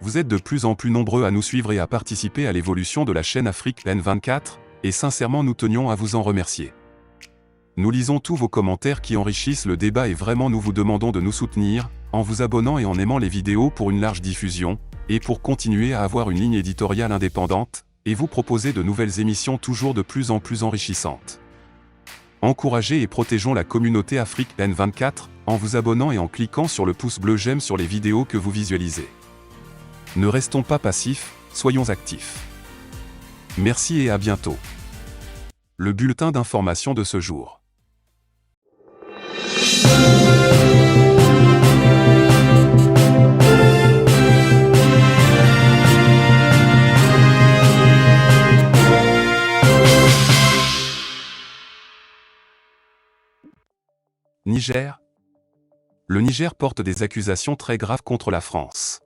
Vous êtes de plus en plus nombreux à nous suivre et à participer à l'évolution de la chaîne Afrique N24, et sincèrement nous tenions à vous en remercier. Nous lisons tous vos commentaires qui enrichissent le débat et vraiment nous vous demandons de nous soutenir, en vous abonnant et en aimant les vidéos pour une large diffusion, et pour continuer à avoir une ligne éditoriale indépendante, et vous proposer de nouvelles émissions toujours de plus en plus enrichissantes. Encouragez et protégeons la communauté Afrique N24, en vous abonnant et en cliquant sur le pouce bleu j'aime sur les vidéos que vous visualisez. Ne restons pas passifs, soyons actifs. Merci et à bientôt. Le bulletin d'information de ce jour. Niger. Le Niger porte des accusations très graves contre la France.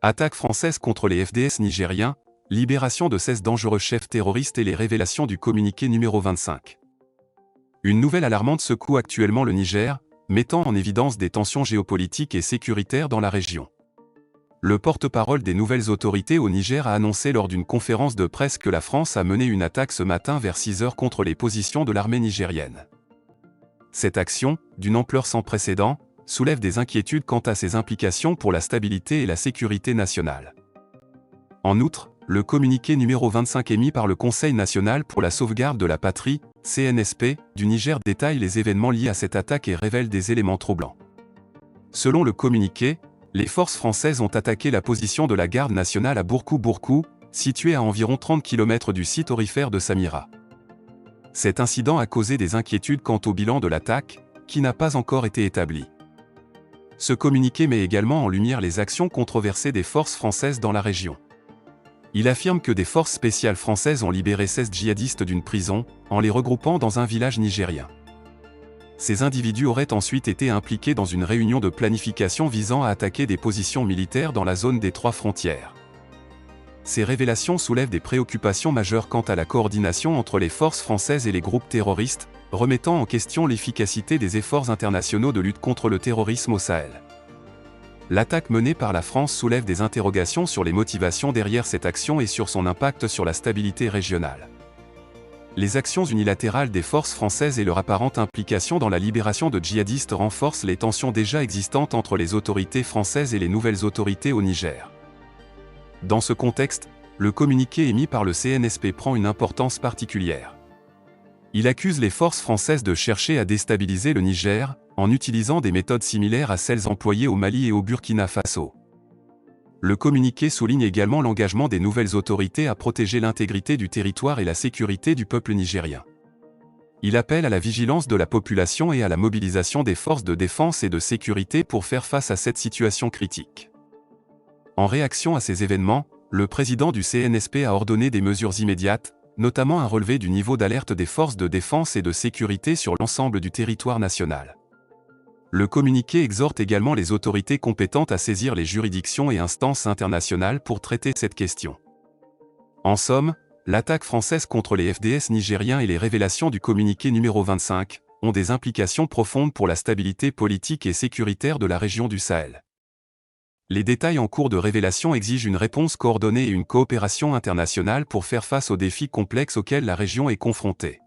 Attaque française contre les FDS nigériens, libération de 16 dangereux chefs terroristes et les révélations du communiqué numéro 25. Une nouvelle alarmante secoue actuellement le Niger, mettant en évidence des tensions géopolitiques et sécuritaires dans la région. Le porte-parole des nouvelles autorités au Niger a annoncé lors d'une conférence de presse que la France a mené une attaque ce matin vers 6 h contre les positions de l'armée nigérienne. Cette action, d'une ampleur sans précédent, soulève des inquiétudes quant à ses implications pour la stabilité et la sécurité nationale. En outre, le communiqué numéro 25 émis par le Conseil national pour la sauvegarde de la patrie, CNSP, du Niger détaille les événements liés à cette attaque et révèle des éléments troublants. Selon le communiqué, les forces françaises ont attaqué la position de la garde nationale à Bourkou-Bourkou, située à environ 30 km du site aurifère de Samira. Cet incident a causé des inquiétudes quant au bilan de l'attaque, qui n'a pas encore été établi. Ce communiqué met également en lumière les actions controversées des forces françaises dans la région. Il affirme que des forces spéciales françaises ont libéré 16 djihadistes d'une prison, en les regroupant dans un village nigérien. Ces individus auraient ensuite été impliqués dans une réunion de planification visant à attaquer des positions militaires dans la zone des 3 frontières. Ces révélations soulèvent des préoccupations majeures quant à la coordination entre les forces françaises et les groupes terroristes, remettant en question l'efficacité des efforts internationaux de lutte contre le terrorisme au Sahel. L'attaque menée par la France soulève des interrogations sur les motivations derrière cette action et sur son impact sur la stabilité régionale. Les actions unilatérales des forces françaises et leur apparente implication dans la libération de djihadistes renforcent les tensions déjà existantes entre les autorités françaises et les nouvelles autorités au Niger. Dans ce contexte, le communiqué émis par le CNSP prend une importance particulière. Il accuse les forces françaises de chercher à déstabiliser le Niger, en utilisant des méthodes similaires à celles employées au Mali et au Burkina Faso. Le communiqué souligne également l'engagement des nouvelles autorités à protéger l'intégrité du territoire et la sécurité du peuple nigérien. Il appelle à la vigilance de la population et à la mobilisation des forces de défense et de sécurité pour faire face à cette situation critique. En réaction à ces événements, le président du CNSP a ordonné des mesures immédiates, notamment un relevé du niveau d'alerte des forces de défense et de sécurité sur l'ensemble du territoire national. Le communiqué exhorte également les autorités compétentes à saisir les juridictions et instances internationales pour traiter cette question. En somme, l'attaque française contre les FDS nigériens et les révélations du communiqué numéro 25 ont des implications profondes pour la stabilité politique et sécuritaire de la région du Sahel. Les détails en cours de révélation exigent une réponse coordonnée et une coopération internationale pour faire face aux défis complexes auxquels la région est confrontée.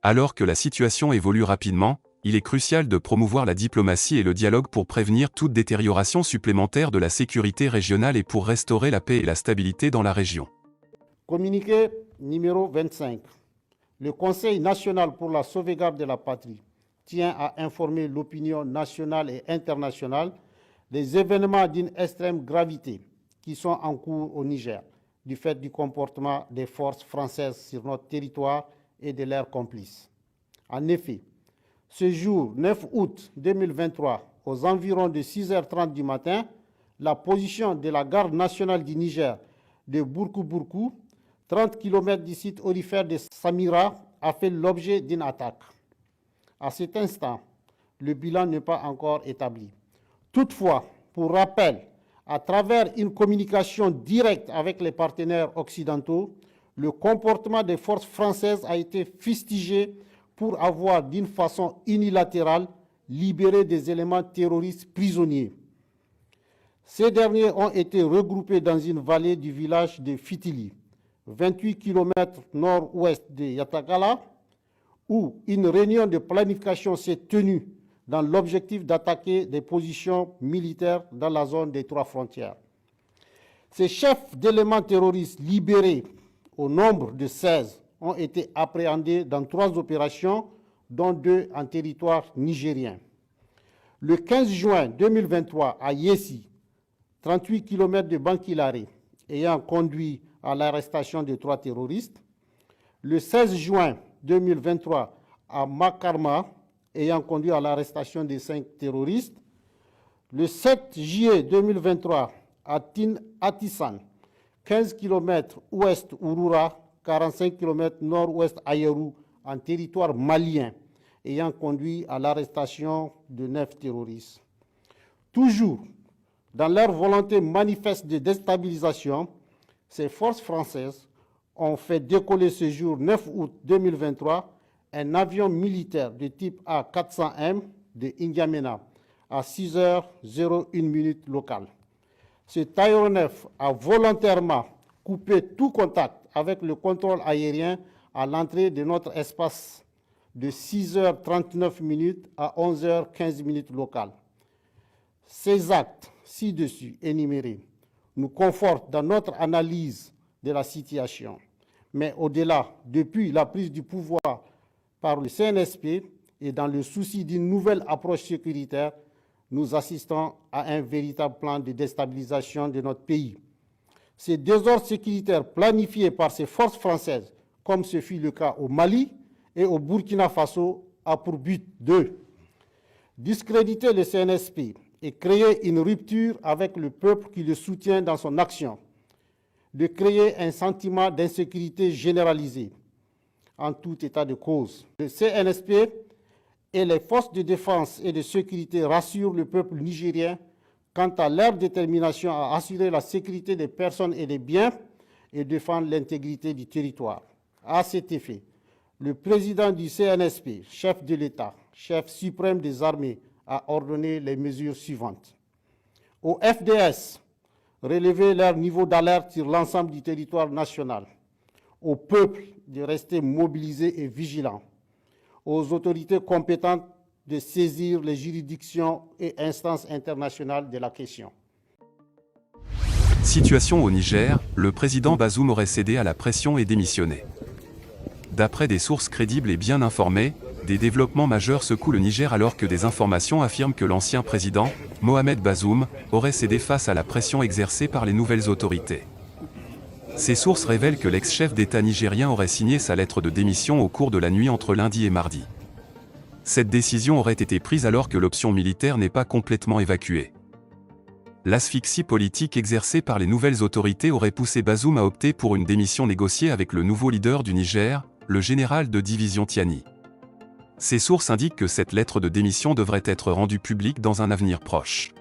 Alors que la situation évolue rapidement, il est crucial de promouvoir la diplomatie et le dialogue pour prévenir toute détérioration supplémentaire de la sécurité régionale et pour restaurer la paix et la stabilité dans la région. Communiqué numéro 25. Le Conseil national pour la sauvegarde de la patrie tient à informer l'opinion nationale et internationale des événements d'une extrême gravité qui sont en cours au Niger, du fait du comportement des forces françaises sur notre territoire et de leurs complices. En effet, ce jour 9 août 2023, aux environs de 6h30 du matin, la position de la garde nationale du Niger de Bourkou-Bourkou, 30 km du site aurifère de Samira, a fait l'objet d'une attaque. À cet instant, le bilan n'est pas encore établi. Toutefois, pour rappel, à travers une communication directe avec les partenaires occidentaux, le comportement des forces françaises a été fustigé pour avoir, d'une façon unilatérale, libéré des éléments terroristes prisonniers. Ces derniers ont été regroupés dans une vallée du village de Fitili, 28 km nord-ouest de Yatakala, où une réunion de planification s'est tenue dans l'objectif d'attaquer des positions militaires dans la zone des 3 frontières. Ces chefs d'éléments terroristes libérés, au nombre de 16, ont été appréhendés dans 3 opérations, dont 2 en territoire nigérien. Le 15 juin 2023, à Yessi, 38 km de Bankilare, ayant conduit à l'arrestation de 3 terroristes. Le 16 juin 2023, à Makarma, ayant conduit à l'arrestation de 5 terroristes. Le 7 juillet 2023, à Atissan, 15 km ouest Urura, 45 km nord-ouest Ayerou, en territoire malien, ayant conduit à l'arrestation de 9 terroristes. Toujours dans leur volonté manifeste de déstabilisation, ces forces françaises ont fait décoller ce jour 9 août 2023 un avion militaire de type A400M de N'Djamena à 6h01 locale. Cet aéronef a volontairement coupé tout contact avec le contrôle aérien à l'entrée de notre espace de 6h39 à 11h15 locale. Ces actes ci-dessus énumérés nous confortent dans notre analyse de la situation. Mais au-delà, depuis la prise du pouvoir par le CNSP et dans le souci d'une nouvelle approche sécuritaire, nous assistons à un véritable plan de déstabilisation de notre pays. Ces désordres sécuritaires planifiés par ces forces françaises, comme ce fut le cas au Mali et au Burkina Faso, a pour but de discréditer le CNSP et créer une rupture avec le peuple qui le soutient dans son action, de créer un sentiment d'insécurité généralisé en tout état de cause. Le CNSP et les forces de défense et de sécurité rassurent le peuple nigérien quant à leur détermination à assurer la sécurité des personnes et des biens et défendre l'intégrité du territoire. À cet effet, le président du CNSP, chef de l'État, chef suprême des armées, a ordonné les mesures suivantes. Au FDS, relever leur niveau d'alerte sur l'ensemble du territoire national. Au peuple de rester mobilisé et vigilant. Aux autorités compétentes de saisir les juridictions et instances internationales de la question. Situation au Niger, le président Bazoum aurait cédé à la pression et démissionné. D'après des sources crédibles et bien informées, des développements majeurs secouent le Niger alors que des informations affirment que l'ancien président, Mohamed Bazoum, aurait cédé face à la pression exercée par les nouvelles autorités. Ces sources révèlent que l'ex-chef d'État nigérien aurait signé sa lettre de démission au cours de la nuit entre lundi et mardi. Cette décision aurait été prise alors que l'option militaire n'est pas complètement évacuée. L'asphyxie politique exercée par les nouvelles autorités aurait poussé Bazoum à opter pour une démission négociée avec le nouveau leader du Niger, le général de division Tiani. Ces sources indiquent que cette lettre de démission devrait être rendue publique dans un avenir proche.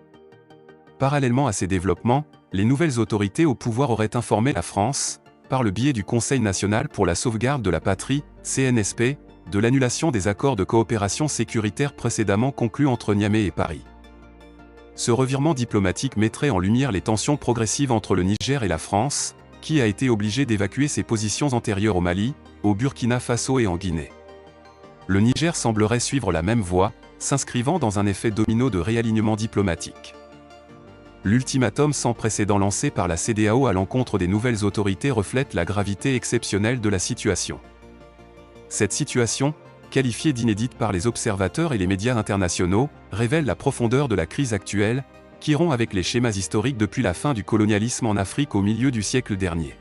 Parallèlement à ces développements, les nouvelles autorités au pouvoir auraient informé la France, par le biais du Conseil national pour la sauvegarde de la patrie, CNSP, de l'annulation des accords de coopération sécuritaire précédemment conclus entre Niamey et Paris. Ce revirement diplomatique mettrait en lumière les tensions progressives entre le Niger et la France, qui a été obligé d'évacuer ses positions antérieures au Mali, au Burkina Faso et en Guinée. Le Niger semblerait suivre la même voie, s'inscrivant dans un effet domino de réalignement diplomatique. L'ultimatum sans précédent lancé par la CEDEAO à l'encontre des nouvelles autorités reflète la gravité exceptionnelle de la situation. Cette situation, qualifiée d'inédite par les observateurs et les médias internationaux, révèle la profondeur de la crise actuelle, qui rompt avec les schémas historiques depuis la fin du colonialisme en Afrique au milieu du siècle dernier.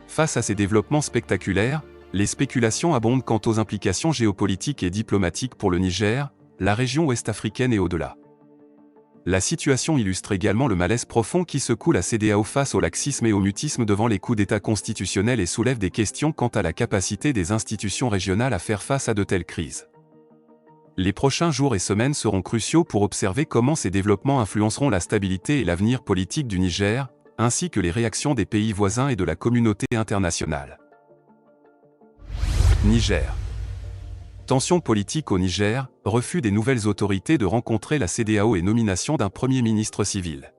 Face à ces développements spectaculaires, les spéculations abondent quant aux implications géopolitiques et diplomatiques pour le Niger, la région ouest-africaine et au-delà. La situation illustre également le malaise profond qui secoue la CEDEAO face au laxisme et au mutisme devant les coups d'État constitutionnels et soulève des questions quant à la capacité des institutions régionales à faire face à de telles crises. Les prochains jours et semaines seront cruciaux pour observer comment ces développements influenceront la stabilité et l'avenir politique du Niger, ainsi que les réactions des pays voisins et de la communauté internationale. Niger. Tension politique au Niger, refus des nouvelles autorités de rencontrer la CEDEAO et nomination d'un premier ministre civil.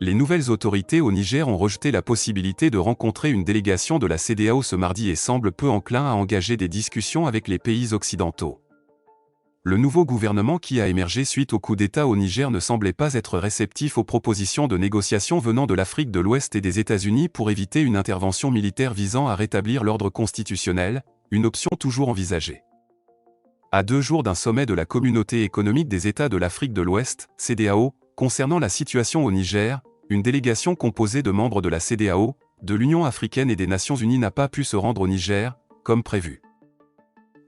Les nouvelles autorités au Niger ont rejeté la possibilité de rencontrer une délégation de la CEDEAO ce mardi et semblent peu enclins à engager des discussions avec les pays occidentaux. Le nouveau gouvernement qui a émergé suite au coup d'État au Niger ne semblait pas être réceptif aux propositions de négociation venant de l'Afrique de l'Ouest et des États-Unis pour éviter une intervention militaire visant à rétablir l'ordre constitutionnel, une option toujours envisagée. À 2 jours d'un sommet de la Communauté économique des États de l'Afrique de l'Ouest, CEDEAO, concernant la situation au Niger, une délégation composée de membres de la CEDEAO, de l'Union africaine et des Nations unies n'a pas pu se rendre au Niger, comme prévu.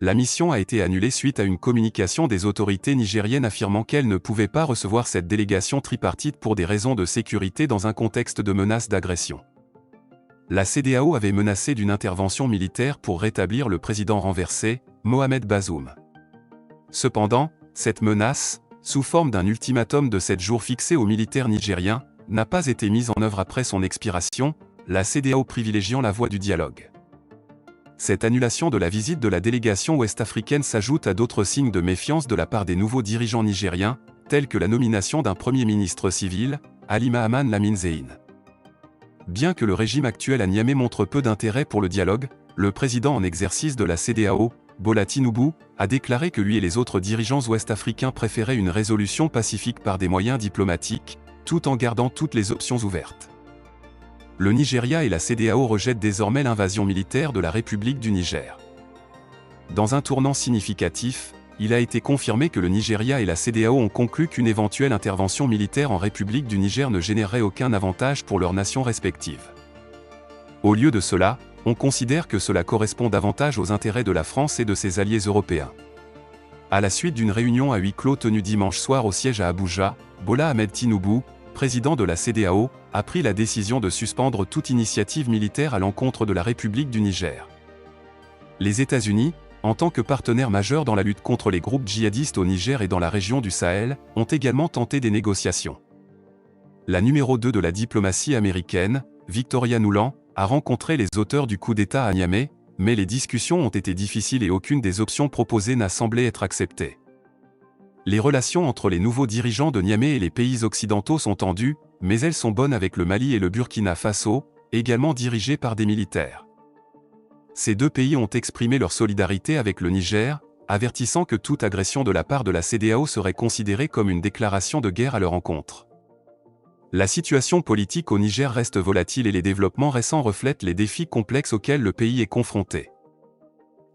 La mission a été annulée suite à une communication des autorités nigériennes affirmant qu'elles ne pouvaient pas recevoir cette délégation tripartite pour des raisons de sécurité dans un contexte de menace d'agression. La CEDEAO avait menacé d'une intervention militaire pour rétablir le président renversé, Mohamed Bazoum. Cependant, cette menace, sous forme d'un ultimatum de 7 jours fixé aux militaires nigériens, n'a pas été mise en œuvre après son expiration, la CEDEAO privilégiant la voie du dialogue. Cette annulation de la visite de la délégation ouest-africaine s'ajoute à d'autres signes de méfiance de la part des nouveaux dirigeants nigériens, tels que la nomination d'un premier ministre civil, Ali Mahaman Lamine Zein. Bien que le régime actuel à Niamey montre peu d'intérêt pour le dialogue, le président en exercice de la CEDEAO, Bola Tinubu, a déclaré que lui et les autres dirigeants ouest-africains préféraient une résolution pacifique par des moyens diplomatiques, tout en gardant toutes les options ouvertes. Le Nigeria et la CEDEAO rejettent désormais l'invasion militaire de la République du Niger. Dans un tournant significatif, il a été confirmé que le Nigeria et la CEDEAO ont conclu qu'une éventuelle intervention militaire en République du Niger ne générerait aucun avantage pour leurs nations respectives. Au lieu de cela, on considère que cela correspond davantage aux intérêts de la France et de ses alliés européens. À la suite d'une réunion à huis clos tenue dimanche soir au siège à Abuja, Bola Ahmed Tinubu, président de la CEDEAO, a pris la décision de suspendre toute initiative militaire à l'encontre de la République du Niger. Les États-Unis, en tant que partenaire majeur dans la lutte contre les groupes djihadistes au Niger et dans la région du Sahel, ont également tenté des négociations. La numéro 2 de la diplomatie américaine, Victoria Nuland, a rencontré les auteurs du coup d'État à Niamey, mais les discussions ont été difficiles et aucune des options proposées n'a semblé être acceptée. Les relations entre les nouveaux dirigeants de Niamey et les pays occidentaux sont tendues, mais elles sont bonnes avec le Mali et le Burkina Faso, également dirigés par des militaires. Ces 2 pays ont exprimé leur solidarité avec le Niger, avertissant que toute agression de la part de la CEDEAO serait considérée comme une déclaration de guerre à leur encontre. La situation politique au Niger reste volatile et les développements récents reflètent les défis complexes auxquels le pays est confronté.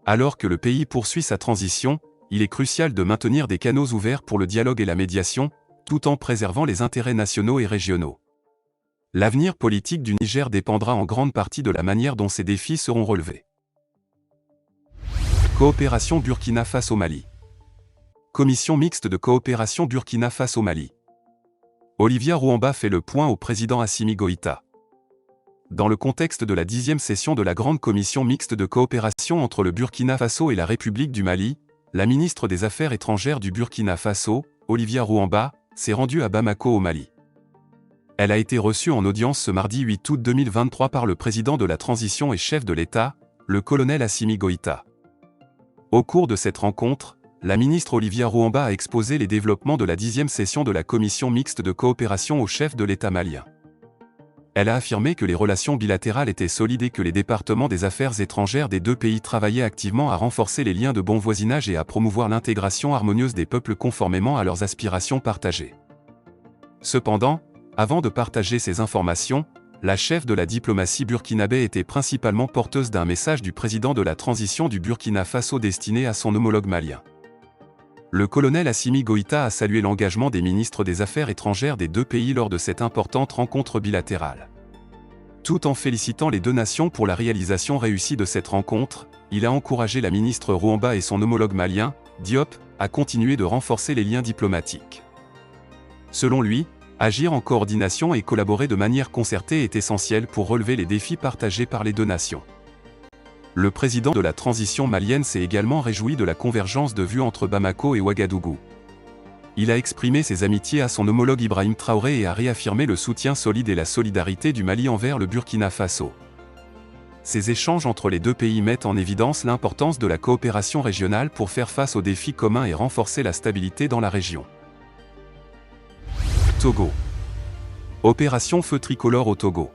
Alors que le pays poursuit sa transition, il est crucial de maintenir des canaux ouverts pour le dialogue et la médiation, tout en préservant les intérêts nationaux et régionaux. L'avenir politique du Niger dépendra en grande partie de la manière dont ces défis seront relevés. Coopération Burkina Faso-Mali. Commission mixte de coopération Burkina Faso-Mali. Olivia Rouamba fait le point au président Assimi Goïta. Dans le contexte de la 10e session de la Grande Commission mixte de coopération entre le Burkina Faso et la République du Mali, la ministre des Affaires étrangères du Burkina Faso, Olivia Rouamba, s'est rendue à Bamako au Mali. Elle a été reçue en audience ce mardi 8 août 2023 par le président de la transition et chef de l'État, le colonel Assimi Goïta. Au cours de cette rencontre, la ministre Olivia Rouamba a exposé les développements de la 10e session de la Commission mixte de coopération au chef de l'État malien. Elle a affirmé que les relations bilatérales étaient solides et que les départements des affaires étrangères des 2 pays travaillaient activement à renforcer les liens de bon voisinage et à promouvoir l'intégration harmonieuse des peuples conformément à leurs aspirations partagées. Cependant, avant de partager ces informations, la chef de la diplomatie burkinabé était principalement porteuse d'un message du président de la transition du Burkina Faso destiné à son homologue malien. Le colonel Assimi Goïta a salué l'engagement des ministres des Affaires étrangères des 2 pays lors de cette importante rencontre bilatérale. Tout en félicitant les 2 nations pour la réalisation réussie de cette rencontre, il a encouragé la ministre Rouamba et son homologue malien, Diop, à continuer de renforcer les liens diplomatiques. Selon lui, agir en coordination et collaborer de manière concertée est essentiel pour relever les défis partagés par les 2 nations. Le président de la transition malienne s'est également réjoui de la convergence de vues entre Bamako et Ouagadougou. Il a exprimé ses amitiés à son homologue Ibrahim Traoré et a réaffirmé le soutien solide et la solidarité du Mali envers le Burkina Faso. Ces échanges entre les 2 pays mettent en évidence l'importance de la coopération régionale pour faire face aux défis communs et renforcer la stabilité dans la région. Togo. Opération Feu Tricolore au Togo.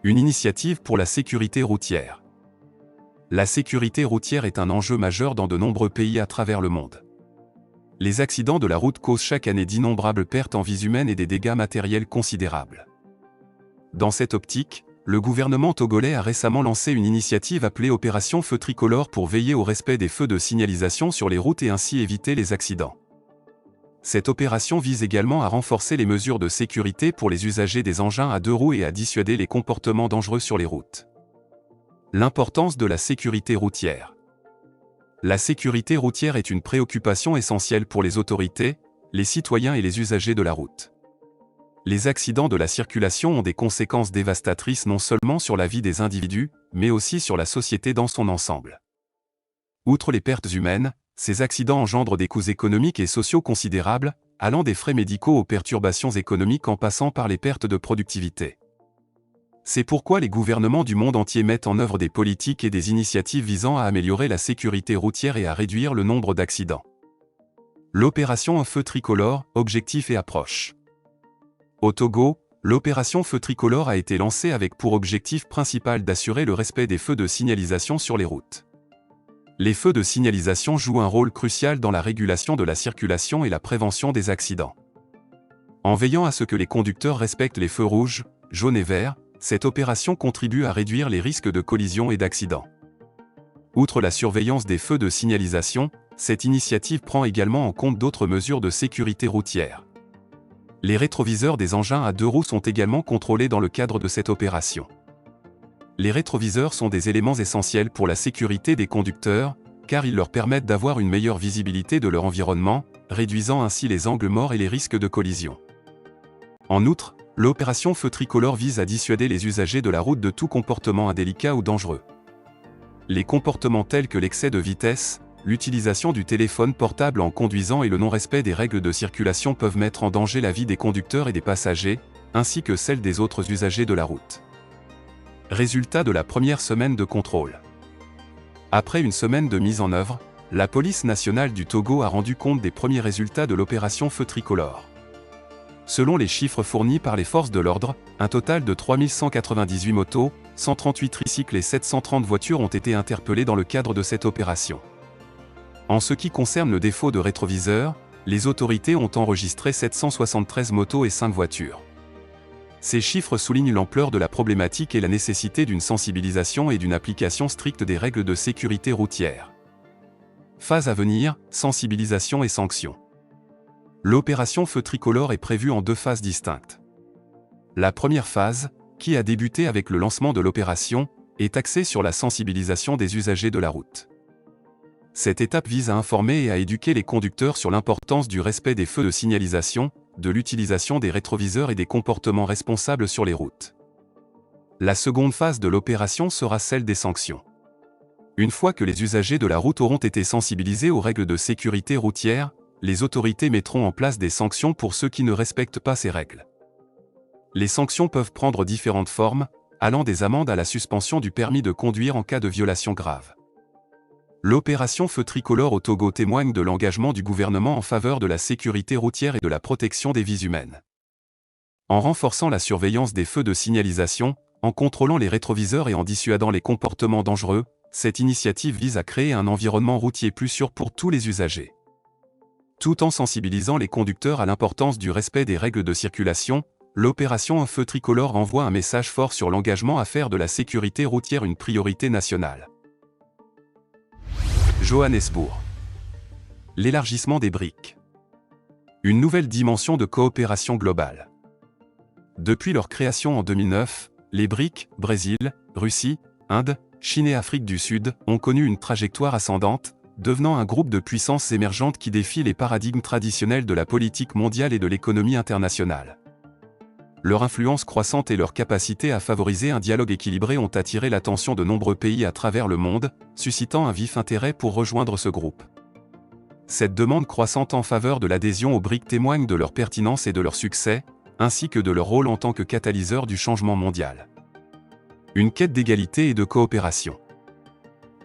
Une initiative pour la sécurité routière. La sécurité routière est un enjeu majeur dans de nombreux pays à travers le monde. Les accidents de la route causent chaque année d'innombrables pertes en vies humaines et des dégâts matériels considérables. Dans cette optique, le gouvernement togolais a récemment lancé une initiative appelée Opération Feu Tricolore pour veiller au respect des feux de signalisation sur les routes et ainsi éviter les accidents. Cette opération vise également à renforcer les mesures de sécurité pour les usagers des engins à deux roues et à dissuader les comportements dangereux sur les routes. L'importance de la sécurité routière. La sécurité routière est une préoccupation essentielle pour les autorités, les citoyens et les usagers de la route. Les accidents de la circulation ont des conséquences dévastatrices non seulement sur la vie des individus, mais aussi sur la société dans son ensemble. Outre les pertes humaines, ces accidents engendrent des coûts économiques et sociaux considérables, allant des frais médicaux aux perturbations économiques en passant par les pertes de productivité. C'est pourquoi les gouvernements du monde entier mettent en œuvre des politiques et des initiatives visant à améliorer la sécurité routière et à réduire le nombre d'accidents. L'opération Un Feu Tricolore, objectif et approche. Au Togo, l'opération Feu Tricolore a été lancée avec pour objectif principal d'assurer le respect des feux de signalisation sur les routes. Les feux de signalisation jouent un rôle crucial dans la régulation de la circulation et la prévention des accidents. En veillant à ce que les conducteurs respectent les feux rouges, jaunes et verts, cette opération contribue à réduire les risques de collision et d'accidents. Outre la surveillance des feux de signalisation, cette initiative prend également en compte d'autres mesures de sécurité routière. Les rétroviseurs des engins à deux roues sont également contrôlés dans le cadre de cette opération. Les rétroviseurs sont des éléments essentiels pour la sécurité des conducteurs, car ils leur permettent d'avoir une meilleure visibilité de leur environnement, réduisant ainsi les angles morts et les risques de collision. En outre, l'opération Feu Tricolore vise à dissuader les usagers de la route de tout comportement indélicat ou dangereux. Les comportements tels que l'excès de vitesse, l'utilisation du téléphone portable en conduisant et le non-respect des règles de circulation peuvent mettre en danger la vie des conducteurs et des passagers, ainsi que celle des autres usagers de la route. Résultat de la première semaine de contrôle. Après une semaine de mise en œuvre, la police nationale du Togo a rendu compte des premiers résultats de l'opération Feu Tricolore. Selon les chiffres fournis par les forces de l'ordre, un total de 3198 motos, 138 tricycles et 730 voitures ont été interpellées dans le cadre de cette opération. En ce qui concerne le défaut de rétroviseur, les autorités ont enregistré 773 motos et 5 voitures. Ces chiffres soulignent l'ampleur de la problématique et la nécessité d'une sensibilisation et d'une application stricte des règles de sécurité routière. Phase à venir, sensibilisation et sanctions. L'opération Feu Tricolore est prévue en deux phases distinctes. La première phase, qui a débuté avec le lancement de l'opération, est axée sur la sensibilisation des usagers de la route. Cette étape vise à informer et à éduquer les conducteurs sur l'importance du respect des feux de signalisation, de l'utilisation des rétroviseurs et des comportements responsables sur les routes. La seconde phase de l'opération sera celle des sanctions. Une fois que les usagers de la route auront été sensibilisés aux règles de sécurité routière, les autorités mettront en place des sanctions pour ceux qui ne respectent pas ces règles. Les sanctions peuvent prendre différentes formes, allant des amendes à la suspension du permis de conduire en cas de violation grave. L'opération Feu Tricolore au Togo témoigne de l'engagement du gouvernement en faveur de la sécurité routière et de la protection des vies humaines. En renforçant la surveillance des feux de signalisation, en contrôlant les rétroviseurs et en dissuadant les comportements dangereux, cette initiative vise à créer un environnement routier plus sûr pour tous les usagers. Tout en sensibilisant les conducteurs à l'importance du respect des règles de circulation, l'opération Un Feu Tricolore envoie un message fort sur l'engagement à faire de la sécurité routière une priorité nationale. Johannesburg. L'élargissement des BRIC. Une nouvelle dimension de coopération globale. Depuis leur création en 2009, les BRIC, Brésil, Russie, Inde, Chine et Afrique du Sud, ont connu une trajectoire ascendante, devenant un groupe de puissances émergentes qui défie les paradigmes traditionnels de la politique mondiale et de l'économie internationale. Leur influence croissante et leur capacité à favoriser un dialogue équilibré ont attiré l'attention de nombreux pays à travers le monde, suscitant un vif intérêt pour rejoindre ce groupe. Cette demande croissante en faveur de l'adhésion aux BRIC témoigne de leur pertinence et de leur succès, ainsi que de leur rôle en tant que catalyseur du changement mondial. Une quête d'égalité et de coopération.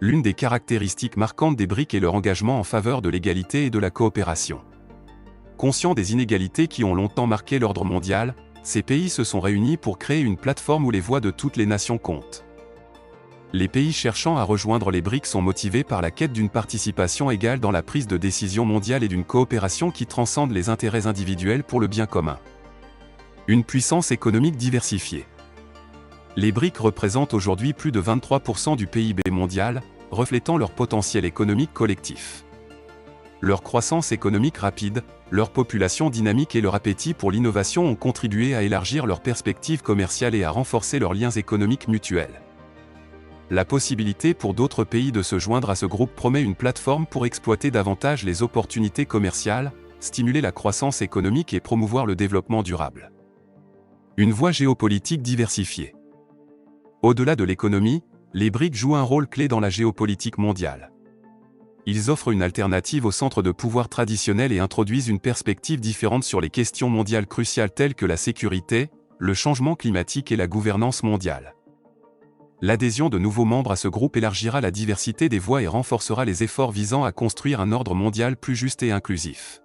L'une des caractéristiques marquantes des BRIC est leur engagement en faveur de l'égalité et de la coopération. Conscients des inégalités qui ont longtemps marqué l'ordre mondial, ces pays se sont réunis pour créer une plateforme où les voix de toutes les nations comptent. Les pays cherchant à rejoindre les BRICS sont motivés par la quête d'une participation égale dans la prise de décision mondiale et d'une coopération qui transcende les intérêts individuels pour le bien commun. Une puissance économique diversifiée. Les BRICS représentent aujourd'hui plus de 23% du PIB mondial, reflétant leur potentiel économique collectif. Leur croissance économique rapide, leur population dynamique et leur appétit pour l'innovation ont contribué à élargir leurs perspectives commerciales et à renforcer leurs liens économiques mutuels. La possibilité pour d'autres pays de se joindre à ce groupe promet une plateforme pour exploiter davantage les opportunités commerciales, stimuler la croissance économique et promouvoir le développement durable. Une voie géopolitique diversifiée. Au-delà de l'économie, les BRICS jouent un rôle clé dans la géopolitique mondiale. Ils offrent une alternative aux centres de pouvoir traditionnels et introduisent une perspective différente sur les questions mondiales cruciales telles que la sécurité, le changement climatique et la gouvernance mondiale. L'adhésion de nouveaux membres à ce groupe élargira la diversité des voix et renforcera les efforts visant à construire un ordre mondial plus juste et inclusif.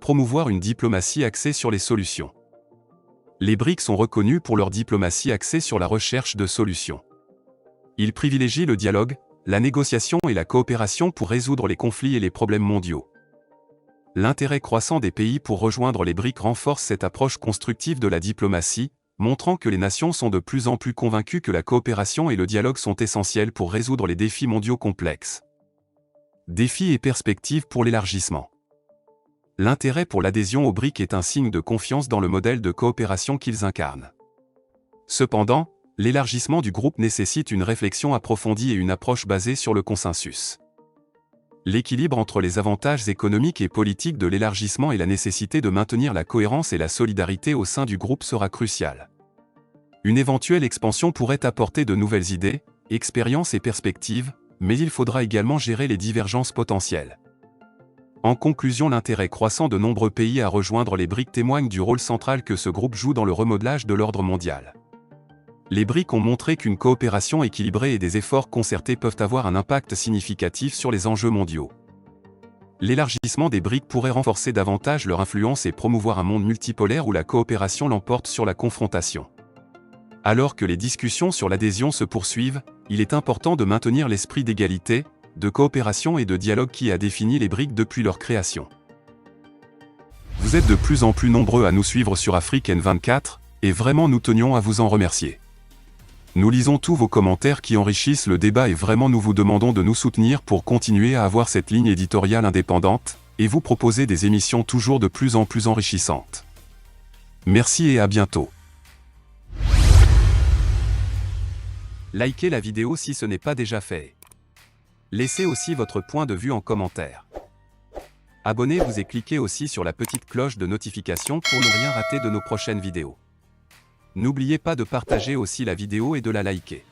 Promouvoir une diplomatie axée sur les solutions. Les BRICS sont reconnus pour leur diplomatie axée sur la recherche de solutions. Ils privilégient le dialogue, la négociation et la coopération pour résoudre les conflits et les problèmes mondiaux. L'intérêt croissant des pays pour rejoindre les BRICS renforce cette approche constructive de la diplomatie, montrant que les nations sont de plus en plus convaincues que la coopération et le dialogue sont essentiels pour résoudre les défis mondiaux complexes. Défis et perspectives pour l'élargissement. L'intérêt pour l'adhésion aux BRICS est un signe de confiance dans le modèle de coopération qu'ils incarnent. Cependant, l'élargissement du groupe nécessite une réflexion approfondie et une approche basée sur le consensus. L'équilibre entre les avantages économiques et politiques de l'élargissement et la nécessité de maintenir la cohérence et la solidarité au sein du groupe sera crucial. Une éventuelle expansion pourrait apporter de nouvelles idées, expériences et perspectives, mais il faudra également gérer les divergences potentielles. En conclusion, l'intérêt croissant de nombreux pays à rejoindre les BRICS témoigne du rôle central que ce groupe joue dans le remodelage de l'ordre mondial. Les BRICS ont montré qu'une coopération équilibrée et des efforts concertés peuvent avoir un impact significatif sur les enjeux mondiaux. L'élargissement des BRICS pourrait renforcer davantage leur influence et promouvoir un monde multipolaire où la coopération l'emporte sur la confrontation. Alors que les discussions sur l'adhésion se poursuivent, il est important de maintenir l'esprit d'égalité, de coopération et de dialogue qui a défini les BRICS depuis leur création. Vous êtes de plus en plus nombreux à nous suivre sur Africaine24, et vraiment nous tenions à vous en remercier. Nous lisons tous vos commentaires qui enrichissent le débat et vraiment nous vous demandons de nous soutenir pour continuer à avoir cette ligne éditoriale indépendante, et vous proposer des émissions toujours de plus en plus enrichissantes. Merci et à bientôt. Likez la vidéo si ce n'est pas déjà fait. Laissez aussi votre point de vue en commentaire. Abonnez-vous et cliquez aussi sur la petite cloche de notification pour ne rien rater de nos prochaines vidéos. N'oubliez pas de partager aussi la vidéo et de la liker.